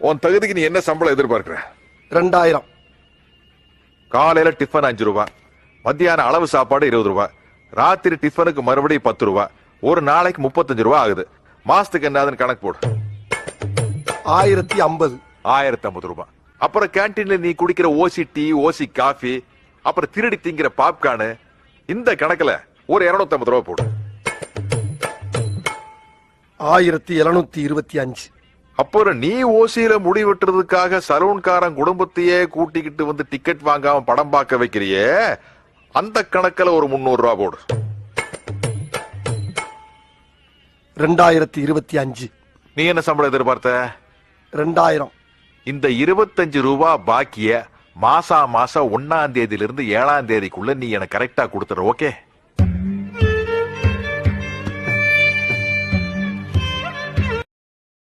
உன் தகுதிக்கு நீ என்ன சம்பளம் எதிர்பார்க்கிற? 2000. காலையில டிஃபன் 5 ரூபாய், மத்தியான அளவு சாப்பாடு 20 ரூபாய், ராத்திரி டிஃபனுக்கு மறுபடியும் 10 ரூபாய், ஒரு நாளைக்கு 35 ரூபாய் ஆகுது. மாசத்துக்கு என்னதுன்னு கணக்கு போடு. 1050. 1050 ரூபாய். அப்புறம் கேன்டீன்ல நீ குடிக்கிற ஓசி டீ, ஓசி காஃபி, அப்புறம் திருடி திங்கிற பாப்கார்னு, இந்த கணக்குல ஒரு 250 ரூபாய் போடு. 1725. அப்புறம் நீ ஓசியில முடி வெட்டுறதுக்காக சலூன்காரன் குடும்பத்தையே கூட்டிக்கிட்டு வந்து டிக்கெட் வாங்காம படம் பார்க்க வைக்கிறியே, அந்த கணக்குல ஒரு 300 ரூபாய் போடு. 2025. நீ என்ன சம்பளம் எதிர்பார்த்த? 2000. இந்த 25 ரூபாய் பாக்கிய மாசம் 1ஆம் தேதியிலிருந்து 7ஆம் தேதிக்குள்ள நீ எனக்கு கரெக்டா கொடுத்துற. ஓகே?